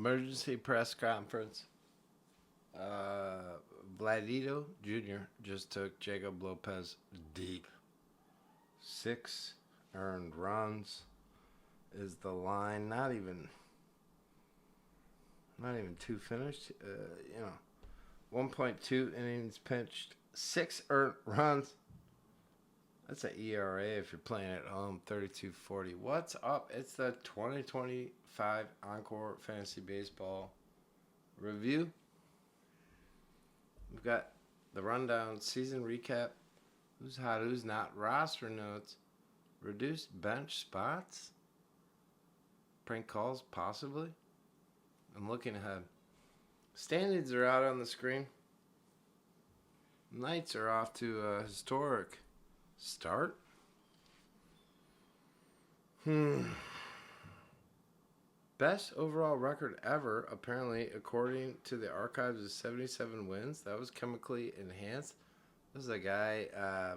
Emergency press conference. Uh, Vladito Jr. just took Jacob Lopez deep. 6 earned runs is the line. Not even two finished. 1.2 innings pitched. 6 earned runs. That's an ERA if you're playing at home. 32.40. What's up? It's the 2025 Encore Fantasy Baseball review. We've got the rundown, season recap, who's hot, who's not, roster notes, reduced bench spots, prank calls possibly. I'm looking ahead. Standings are out on the screen. Knights are off to a historic start. Best overall record ever, apparently, according to the archives, is 77 wins. That was chemically enhanced. This is a guy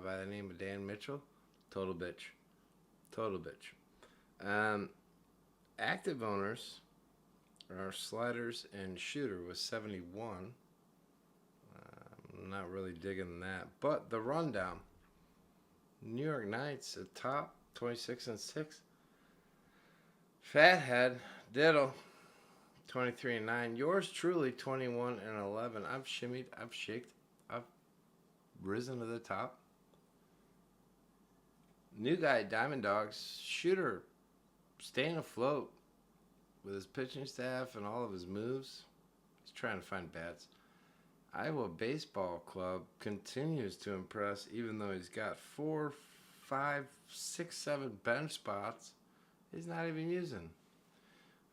by the name of Dan Mitchell. Total bitch. Active owners are Sliders and Shooter with 71. I'm not really digging that. But the rundown. New York Knights at top, 26-6. Fathead, Diddle, 23-9. Yours truly, 21-11. I've shimmied, I've shaked, I've risen to the top. New guy, Diamond Dogs, Shooter, staying afloat with his pitching staff and all of his moves. He's trying to find bats. Iowa Baseball Club continues to impress, even though he's got 4, 5, 6, 7 bench spots he's not even using.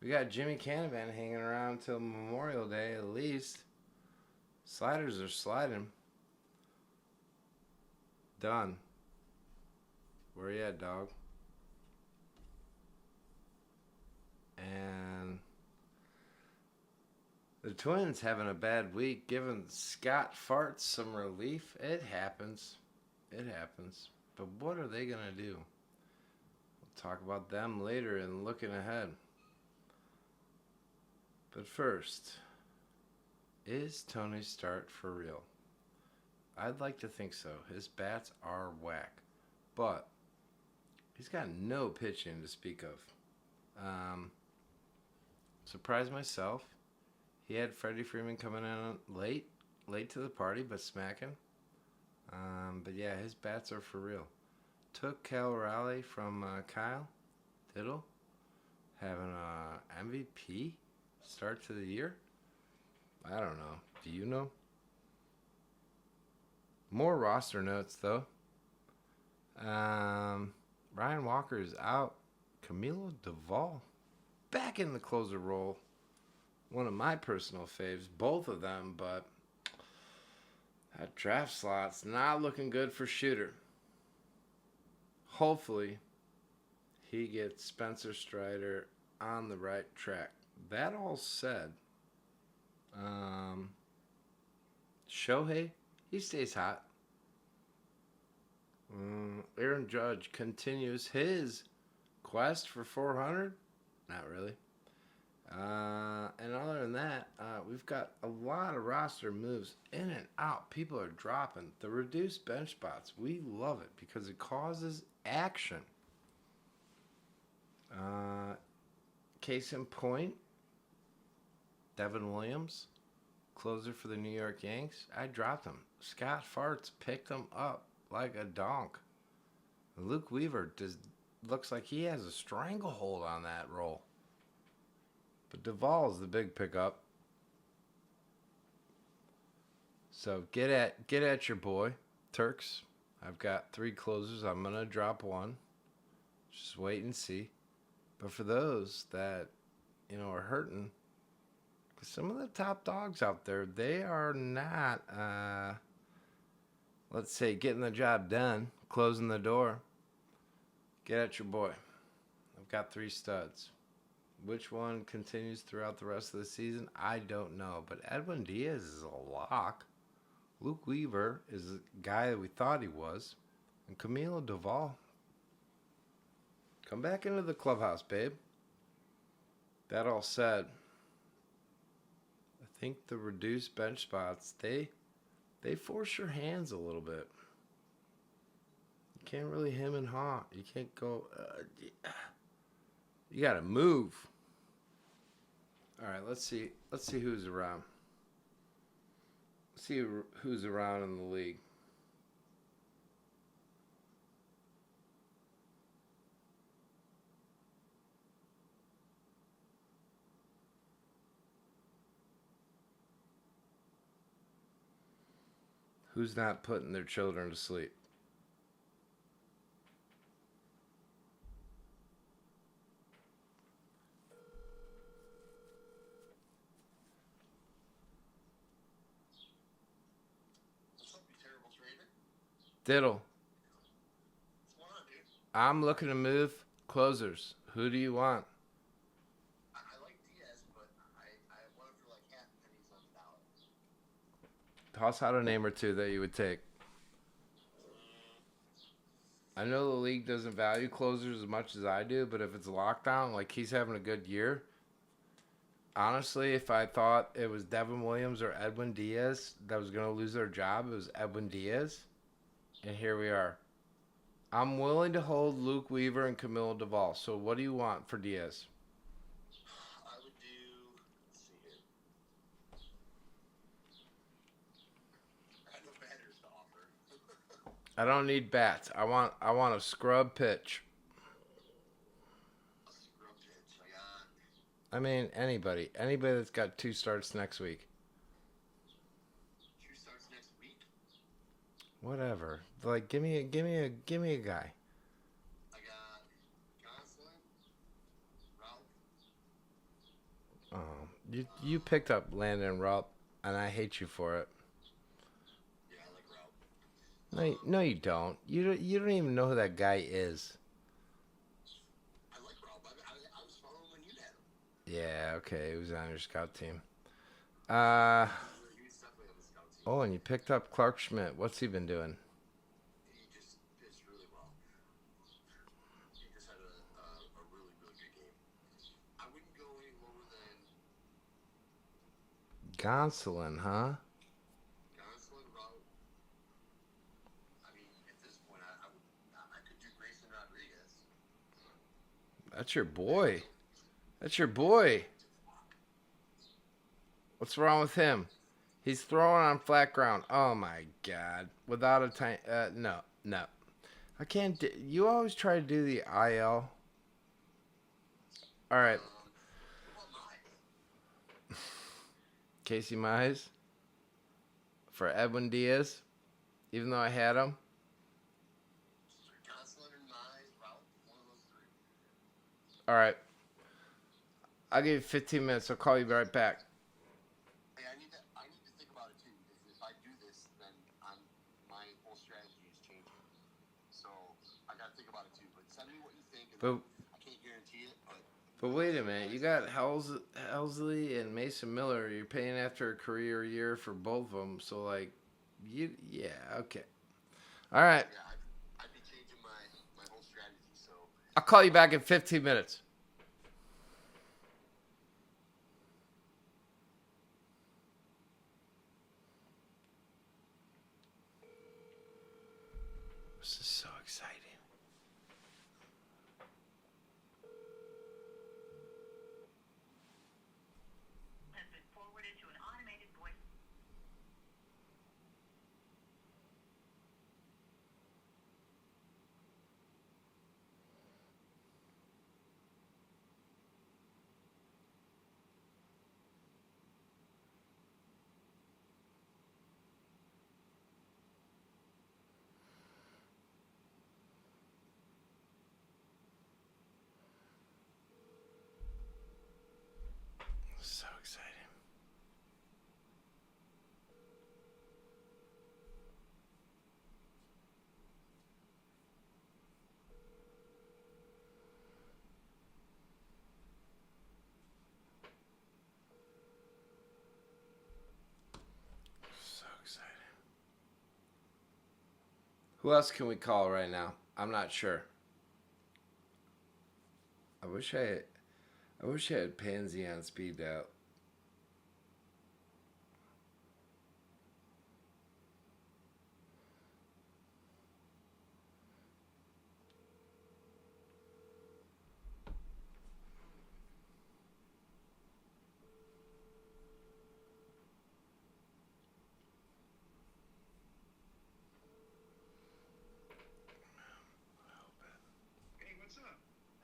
We got Jimmy Canavan hanging around till Memorial Day at least. Sliders are sliding. Done. Where you at, dog? And the Twins having a bad week, giving Scott Farts some relief. It happens. But what are they going to do? We'll talk about them later and looking ahead. But first, is Tony's start for real? I'd like to think so. His bats are whack. But he's got no pitching to speak of. Surprised myself. He had Freddie Freeman coming in late to the party, but smacking. But yeah, his bats are for real. Took Cal Raleigh from Kyle Diddle, having a MVP start to the year. I don't know. Do you know? More roster notes though. Ryan Walker is out. Camilo Duvall back in the closer role. One of my personal faves, both of them, but that draft slot's not looking good for Shooter. Hopefully, he gets Spencer Strider on the right track. That all said, Shohei, he stays hot. Aaron Judge continues his quest for 400. Not really. And other than that, we've got a lot of roster moves in and out. People are dropping. The reduced bench spots, we love it because it causes action. Case in point, Devin Williams, closer for the New York Yanks. I dropped him. Scott Farts picked him up like a donk. Luke Weaver looks like he has a stranglehold on that role. But Duvall's the big pickup. So get at your boy, Turks. I've got 3 closers. I'm gonna drop one. Just wait and see. But for those that are hurting, because some of the top dogs out there, they are not, let's say, getting the job done, closing the door. Get at your boy. I've got 3 studs. Which one continues throughout the rest of the season? I don't know. But Edwin Diaz is a lock. Luke Weaver is the guy that we thought he was. And Camilo Duvall. Come back into the clubhouse, babe. That all said, think the reduced bench spots they force your hands a little bit. You can't really hem and haw. You can't go. You gotta move. All right, let's see. Let's see who's around. Let's see who's around in the league. Who's not putting their children to sleep? Diddle. I'm looking to move closers. Who do you want? I like Diaz, but I want him for like half pennies on the dollar. Toss out a name or two that you would take. I know the league doesn't value closers as much as I do, but if it's lockdown, like he's having a good year. Honestly, if I thought it was Devin Williams or Edwin Diaz that was going to lose their job, it was Edwin Diaz. And here we are. I'm willing to hold Luke Weaver and Camilo Duvall. So what do you want for Diaz? I would do. Let's see here. I have no batters to offer. I don't need bats. I want a scrub pitch. A scrub pitch. I mean anybody that's got 2 starts next week. 2 starts next week. Whatever. Like give me a guy. I got Gonsolin, Ralph. You picked up Landon Rupp, and I hate you for it. Yeah, I like Ralph. No, you don't. You don't even know who that guy is. I like Ralph. I was following when you had him. Yeah, okay. He was on your scout team. He was definitely on the scout team. Oh, and you picked up Clark Schmidt. What's he been doing? He just pitched really well. He just had a really, really good game. I wouldn't go any lower than Gonsolin, huh? Gonsolin, Ralph. I mean, at this point, I could do Grayson Rodriguez. That's your boy. That's your boy. What's wrong with him? He's throwing on flat ground. Oh my God! Without a time, no. I can't. You always try to do the IL. All right, Casey Mize for Edwin Diaz, even though I had him. Gonsolin and Mize, Ralph, one of those 3. All right, I'll give you 15 minutes. I'll call you right back. Hey, I need to think about it too, because if I do this, then my whole strategy is changing. So I got to think about it too. But send me what you think. And I can't guarantee it, But wait a minute, you got Helsley and Mason Miller. You're paying after a career year for both of them. So okay. All right. Yeah, I'd be changing my whole strategy. So I'll call you back in 15 minutes. This is so exciting. Has been forwarded to an automated voice. So exciting. So exciting. Who else can we call right now? I'm not sure. I wish I had Pansy on speed dial.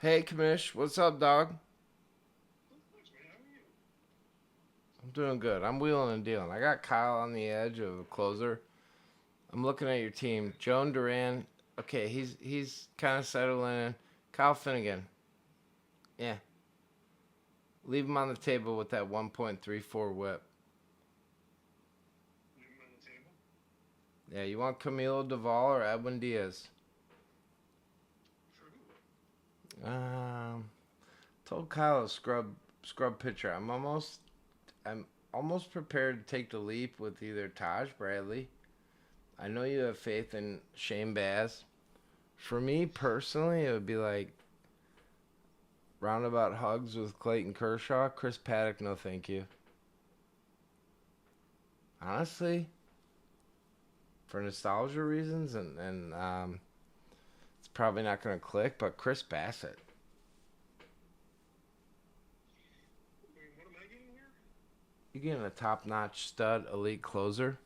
Hey, Kamish, what's up, dog? Thanks, man. How are you? I'm doing good. I'm wheeling and dealing. I got Kyle on the edge of a closer. I'm looking at your team. Joan Duran. Okay, he's kind of settling in. Kyle Finnegan. Yeah. Leave him on the table with that 1.34 whip. Leave him on the table. Yeah, you want Camilo Duvall or Edwin Diaz? For who? Um, told Kyle a scrub pitcher. I'm almost prepared to take the leap with either Taj Bradley. I know you have faith in Shane Baz. For me personally, it would be like roundabout hugs with Clayton Kershaw. Chris Paddock, no thank you. Honestly, for nostalgia reasons, and it's probably not going to click, but Chris Bassett. Wait, what am I getting here? You're getting a top-notch stud elite closer.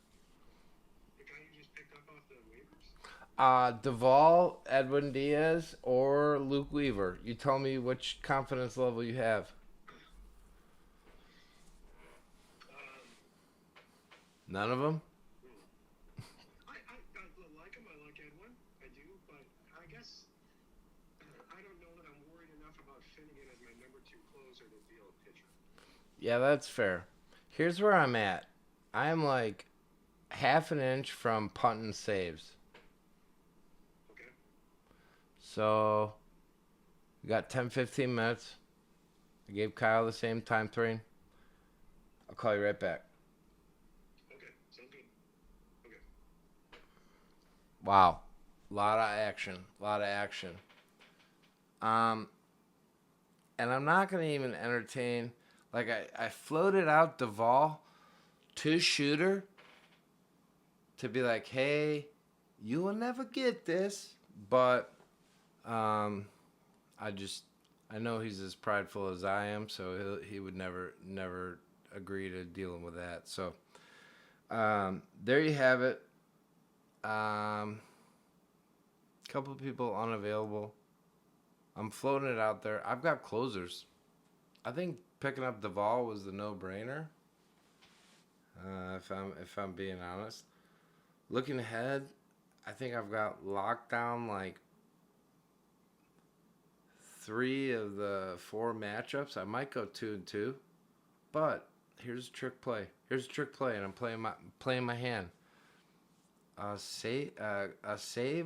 The guy you just picked up off the waivers? Duvall, Edwin Diaz, or Luke Weaver. You tell me which confidence level you have. Um, None of them? I like him. I like Edwin. I do, but I guess I don't know that I'm worried enough about Finnegan as my number two closer to deal a pitcher. Yeah, that's fair. Here's where I'm at. I'm like half an inch from punting saves. Okay. So, we got 10, 15 minutes. I gave Kyle the same time frame. I'll call you right back. Okay. Sounds good. Okay. Wow. Lot of action. Lot of action. And I'm not going to even entertain. Like, I floated out Duvall to Shooter to be like, hey, you will never get this. But I know he's as prideful as I am, so he would never agree to dealing with that. So there you have it. Couple of people unavailable. I'm floating it out there. I've got closers. I think picking up Duvall was the no-brainer. If I'm being honest, looking ahead, I think I've got locked down like 3 of the 4 matchups. I might go 2-2, but here's a trick play. And I'm playing my hand. A save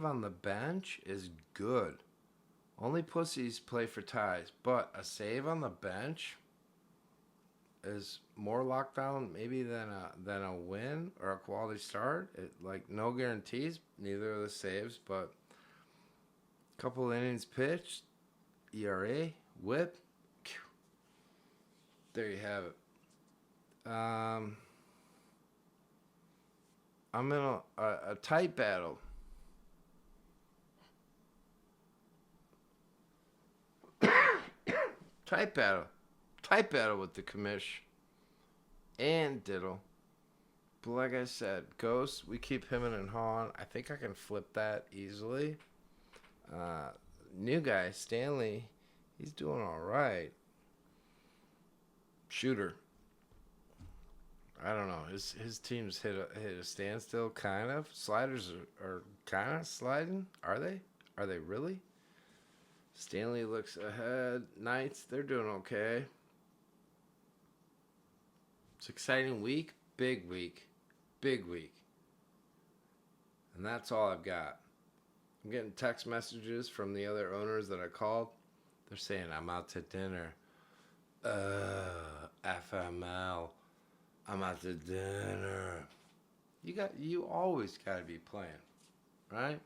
on the bench is good. Only pussies play for ties, but a save on the bench is more lockdown maybe than a win or a quality start. Like no guarantees, neither of the saves, but a couple innings pitched, ERA, whip. There you have it. I'm in a tight battle. Tight battle with the commish and Diddle. But like I said, Ghost, we keep him and Han. I think I can flip that easily. New guy, Stanley, he's doing all right. Shooter. I don't know. His team's hit a standstill, kind of. Sliders are kind of sliding. Are they? Are they really? Stanley looks ahead. Knights, they're doing okay. It's an exciting week. Big week. Big week. And that's all I've got. I'm getting text messages from the other owners that I called. They're saying, I'm out to dinner. FML. I'm out to dinner. You always gotta be playing. Right?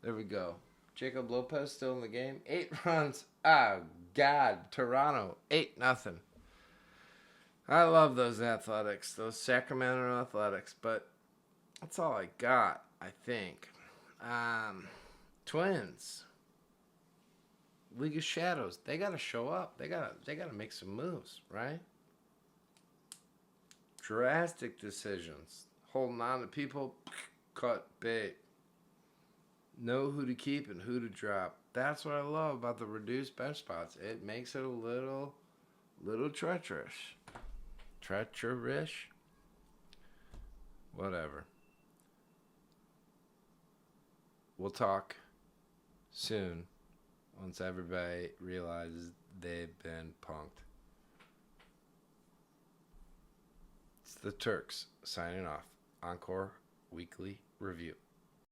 There we go. Jacob Lopez still in the game. 8 runs. Oh, God. Toronto. 8-0. I love those Athletics. Those Sacramento Athletics. But that's all I got, I think. Twins. League of Shadows. They got to show up. They got to make some moves, right? Drastic decisions. Holding on to people. Cut bait. Know who to keep and who to drop. That's what I love about the reduced bench spots. It makes it a little treacherous. Treacherous? Whatever. We'll talk soon once everybody realizes they've been punked. It's the Turks signing off. Encore Weekly Review.